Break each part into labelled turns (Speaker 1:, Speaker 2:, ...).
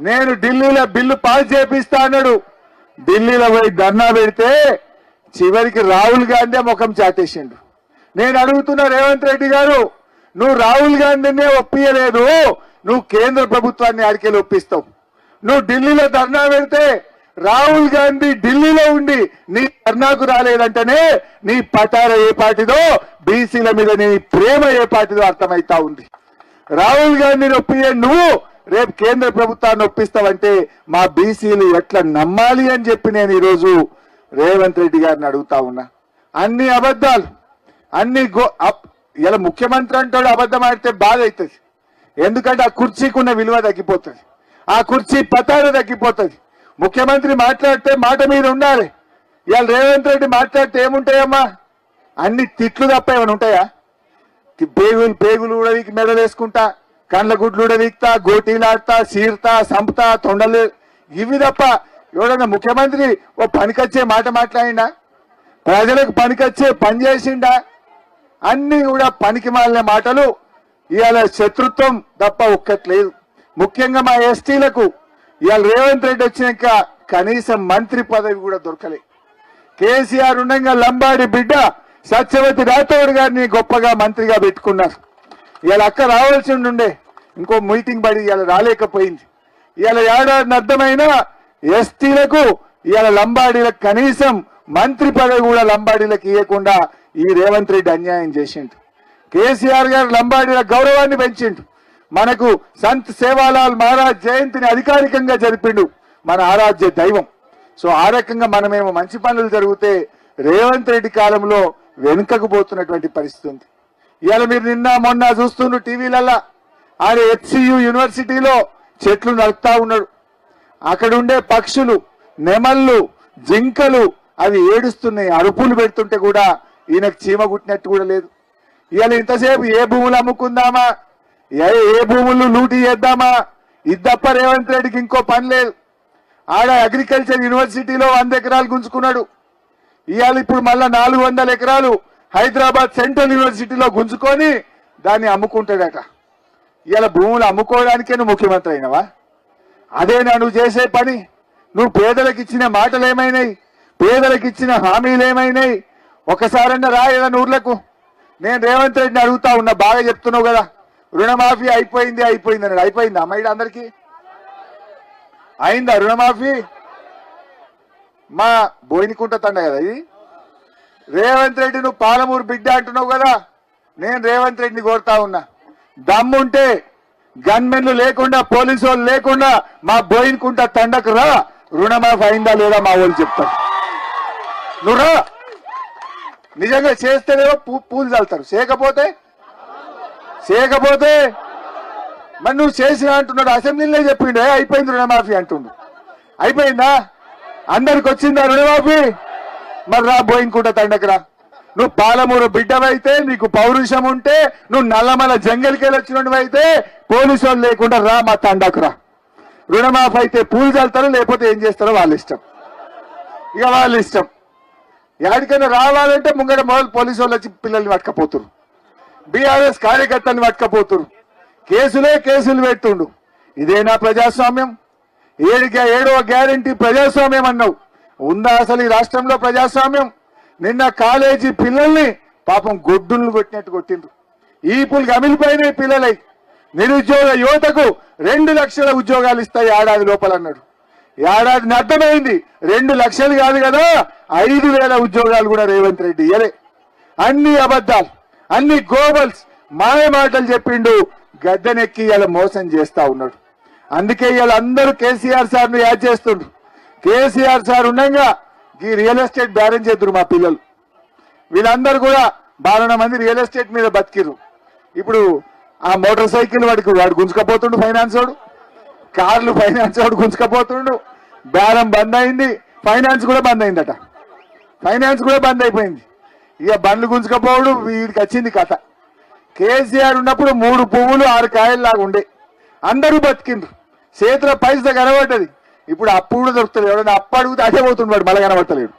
Speaker 1: నేను ఢిల్లీలో bill pass చేపిస్తా అన్నాడు. ఢిల్లీలో పోయి ధర్నా పెడితే చివరికి రాహుల్ గాంధీ ముఖం చాటేసిండు. నేను అడుగుతున్నా రేవంత్ రెడ్డి గారు, నువ్వు రాహుల్ గాంధీనే ఒప్పియలేదు, నువ్వు కేంద్ర ప్రభుత్వాన్ని ఆడికెళ్ళి ఒప్పిస్తావు. నువ్వు ఢిల్లీలో ధర్నా పెడితే రాహుల్ గాంధీ ఢిల్లీలో ఉండి నీ ధర్నాకు రాలేదంటేనే నీ పటార ఏ పార్టీదో, బీసీల మీద నీ ప్రేమ ఏ పార్టీదో అర్థమైతా ఉంది. రాహుల్ గాంధీని ఒప్పియే నువ్వు రేపు కేంద్ర ప్రభుత్వాన్ని ఒప్పిస్తావంటే మా బీసీలు ఎట్లా నమ్మాలి అని చెప్పి నేను ఈరోజు రేవంత్ రెడ్డి గారిని అడుగుతా ఉన్నా. అన్ని అబద్ధాలు, అన్ని ఇలా ముఖ్యమంత్రి అంటాడు అబద్ధం ఆడితే బాధ అవుతుంది. ఎందుకంటే ఆ కుర్చీకి ఉన్న విలువ తగ్గిపోతుంది, ఆ కుర్చీ పతారు తగ్గిపోతుంది. ముఖ్యమంత్రి మాట్లాడితే మాట మీద ఉండాలి. ఇవాళ రేవంత్ రెడ్డి మాట్లాడితే ఏముంటాయమ్మా? అన్ని తిట్లు తప్ప ఏమైనా ఉంటాయా? పేగులు కూడా వీకి మెడలేసుకుంటా, కండ్ల గుడ్లు కూడా వీక్తా, గోటీలాడతా, సీర్తా, సంపుతా, తొండలు, ఇవి తప్ప ఎవడన్నా ముఖ్యమంత్రి ఓ పనికొచ్చే మాట మాట్లాడిండా? ప్రజలకు పనికొచ్చే పని చేసిండా? అన్ని కూడా పనికి మాలిన మాటలు. ఇవాళ శత్రుత్వం తప్ప ఒక్కట్లేదు. ముఖ్యంగా మా ఎస్టీలకు ఇవాళ రేవంత్ రెడ్డి వచ్చినాక కనీసం మంత్రి పదవి కూడా దొరకలే. కేసీఆర్ ఉండగా లంబాడి బిడ్డ సత్యవతి రాథోడ్ గారిని గొప్పగా మంత్రిగా పెట్టుకున్నారు. ఇవాళ అక్క రావాల్సి ఉండే, ఇంకో మీటింగ్ పడి ఇవాళ రాలేకపోయింది. ఇవాళ ఏడాది అర్థమైన ఎస్టీలకు ఇవాళ లంబాడీలకు కనీసం మంత్రి పదవి కూడా లంబాడీలకు ఇవ్వకుండా ఈ రేవంత్ రెడ్డి అన్యాయం చేసిండు. కేసీఆర్ గారు లంబాడీల గౌరవాన్ని పెంచిండు. మనకు సంత్ సేవాలాల్ మహారాజ్ జయంతిని అధికారికంగా జరిపిండు మన ఆరాధ్య దైవం. సో ఆ రకంగా మనమేమో మంచి పనులు జరిగితే రేవంత్ రెడ్డి కాలంలో వెనుకకు పోతున్నటువంటి పరిస్థితి ఉంది. ఇవాళ మీరు నిన్న మొన్న చూస్తున్న టీవీలల్లా ఆయన హెచ్సియు యూనివర్సిటీలో చెట్లు నరుకుతా ఉన్నాడు. అక్కడ ఉండే పక్షులు, నెమళ్ళు, జింకలు అవి ఏడుస్తున్నాయి. అరుపులు పెడుతుంటే కూడా ఈయనకు చీమ కుట్టినట్టు కూడా లేదు. ఇవాళ ఇంతసేపు ఏ భూములు అమ్ముకుందామా, ఏ భూములు లూటీ చేద్దామా, ఇది తప్ప రేవంత్ రెడ్డికి ఇంకో పని లేదు. ఆడ అగ్రికల్చర్ యూనివర్సిటీలో 100 ఎకరాలు గుంజుకున్నాడు. ఇవాళ ఇప్పుడు మళ్ళా 400 ఎకరాలు హైదరాబాద్ సెంట్రల్ యూనివర్సిటీలో గుంజుకొని దాన్ని అమ్ముకుంటాడట. ఇవాళ భూములు అమ్ముకోవడానికే నువ్వు ముఖ్యమంత్రి అయినవా? అదేనా నువ్వు చేసే పని? నువ్వు పేదలకు ఇచ్చిన మాటలు ఏమైనాయి? పేదలకు ఇచ్చిన హామీలు ఏమైనాయి? ఒకసారన్నా రా ఏదైనా ఊర్లకు. నేను రేవంత్ రెడ్డిని అడుగుతా ఉన్నా, బాగా చెప్తున్నావు కదా రుణమాఫీ అయిపోయింది అన్నాడు. అయిపోయిందా అమ్మాయి అందరికి? అయిందా రుణమాఫీ? మా బోయినకుంట తండ కదా ఇది. రేవంత్ రెడ్డి నువ్వు పాలమూరు బిడ్డ అంటున్నావు కదా, నేను రేవంత్ రెడ్డిని కోరుతా ఉన్నా, దమ్ముంటే గన్మెన్లు లేకుండా, పోలీసు వాళ్ళు లేకుండా మా బోయినకుంట తండకు రా, రుణమాఫీ అయిందా లేదా మా వాళ్ళు చెప్తారు. నువ్వు రా, నిజంగా చేస్తేనేమో పూలు చల్లుతారు, చేయకపోతే మరి నువ్వు చేసిన అంటున్నాడు. అసెంబ్లీలో చెప్పిండే అయిపోయింది రుణమాఫీ అంటుండు. అయిపోయిందా? అందరికి వచ్చిందా రుణమాఫీ? మరి రా బోయినకుంట తండకు రా. నువ్వు పాలమూరు బిడ్డవైతే, నీకు పౌరుషం ఉంటే, నువ్వు నల్లమల జంగల్కెళ్ళి వచ్చినవైతే పోలీసు వాళ్ళు లేకుండా రా మా తండకు రా. రుణమాఫీ అయితే పూలు చల్లుతారో లేకపోతే ఏం చేస్తారో వాళ్ళ ఇష్టం, ఇక వాళ్ళ ఇష్టం. ఎక్కడికైనా రావాలంటే ముంగడ మొదలు పోలీసు వాళ్ళు వచ్చి పిల్లల్ని పట్టుకపోతురు, బీఆర్ఎస్ కార్యకర్తల్ని పట్టుకపోతురు, కేసులు పెడుతుండు. ఇదేనా ప్రజాస్వామ్యం? ఏడవ గ్యారంటీ ప్రజాస్వామ్యం అన్నావు. ఉందా అసలు ఈ రాష్ట్రంలో ప్రజాస్వామ్యం? నిన్న కాలేజీ పిల్లల్ని పాపం గొడ్డులు కొట్టినట్టు కొట్టిండ్రు. ఈపులు గమిలిపోయినాయి పిల్లలై. నిరుద్యోగ యువతకు 2 లక్షల ఉద్యోగాలు ఇస్తాయి ఏడాది లోపల అన్నాడు. ఏడాది అర్థమైంది 2 లక్షలు కాదు కదా, 5,000 ఉద్యోగాలు కూడా రేవంత్ రెడ్డి ఇయ్యలే. అన్ని అబద్ధాలు, అన్ని గోబల్స్, మాయ మాటలు చెప్పిండు. గద్దెనెక్కి ఇలా మోసం చేస్తా ఉన్నాడు. అందుకే ఇలా అందరూ కేసీఆర్ సార్ను యాడ్ చేస్తుండ్రు. కేసీఆర్ సార్ ఉండగా ఈ రియల్ ఎస్టేట్ బ్యారెన్ చేద్దరు మా పిల్లలు. వీళ్ళందరూ కూడా 12 మంది రియల్ ఎస్టేట్ మీద బతికిరు. ఇప్పుడు ఆ మోటార్ సైకిల్ వాడు గుంజుకపోతుండు, ఫైనాన్స్ వాడు, కార్లు ఫైనాన్స్ వాడు గుంజుకపోతుండు. బేరం బంద్ అయింది, ఫైనాన్స్ కూడా బంద్ అయిందట. ఫైనాన్స్ కూడా బంద్ అయిపోయింది. ఇక బండ్లు గుంజుకపోవడు వీడికి వచ్చింది కథ. కేసీఆర్ ఉన్నప్పుడు 3 పువ్వులు 6 కాయల్లాగా ఉండే, అందరూ బతికిండ్రు, చేతిలో పైసా కనబడ్డది. ఇప్పుడు అప్పు కూడా దొరుకుతుంది. ఎవడన్నా అప్పు అడిగితే అదే పోతుంటాడు, మళ్ళీ కనబడతలేడు.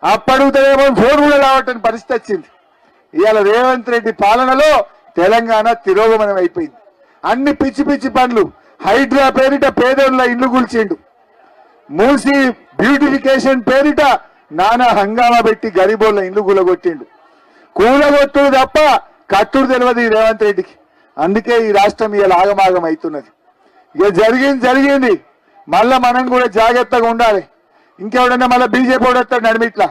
Speaker 1: అప్పు అడుగుతాడేమో ఫోన్ కూడా రావటని పరిస్థితి వచ్చింది. ఇవాళ రేవంత్ రెడ్డి పాలనలో తెలంగాణ తిరోగమనం అయిపోయింది. అన్ని పిచ్చి పిచ్చి పనులు, హైడ్రా పేరిట పేదోళ్ళ ఇల్లు కూల్చిండు. మూసి బ్యూటిఫికేషన్ పేరిట నానా హంగామా పెట్టి గరీబోళ్ళ ఇల్లు కూలగొట్టిండు. కూలగొట్టుడు తప్ప కట్టుడు తెలియదు ఈ రేవంత్ రెడ్డికి. అందుకే ఈ రాష్ట్రం ఇలా ఆగమాగం అవుతున్నది. ఇక జరిగింది. మళ్ళా మనం కూడా జాగ్రత్తగా ఉండాలి. ఇంకెవడన్నా మళ్ళీ బీజేపీ వాడతాడు నడిమిట్లా,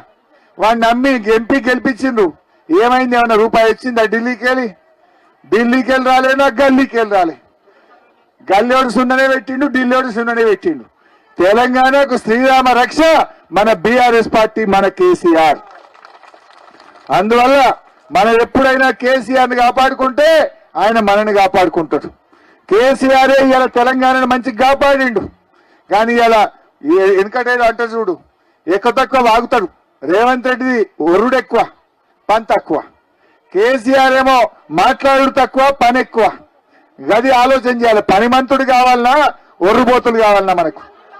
Speaker 1: వాడిని నమ్మి ఎంపీ గెలిపించిండ్రు. ఏమైంది? ఏమన్నా రూపాయి వచ్చిందా? ఢిల్లీకి వెళ్ళి రాలేనా? గల్లీకి వెళ్ళి రాలే. గల్లీవాడు సున్ననే పెట్టిండు, ఢిల్లీవాడు సున్ననే పెట్టిండు. తెలంగాణకు శ్రీరామ రక్ష మన బీఆర్ఎస్ పార్టీ, మన కేసీఆర్. అందువల్ల మనం ఎప్పుడైనా కేసీఆర్ ని కాపాడుకుంటే ఆయన మనని కాపాడుకుంటాడు. కేసీఆరే ఇలా తెలంగాణను మంచిగా కాపాడిండు. కానీ ఇలా వెనకటేడు అంటే చూడు, ఎక్కువ తక్కువ వాగుతాడు. రేవంత్ రెడ్డిది ఒర్రుడు ఎక్కువ, పని తక్కువ. కేసీఆర్ ఏమో మాట్లాడు తక్కువ, పని ఎక్కువ. గది ఆలోచన చేయాలి. పనిమంతుడు కావాలన్నా, ఒర్రుబోతులు కావాలన్నా మనకు.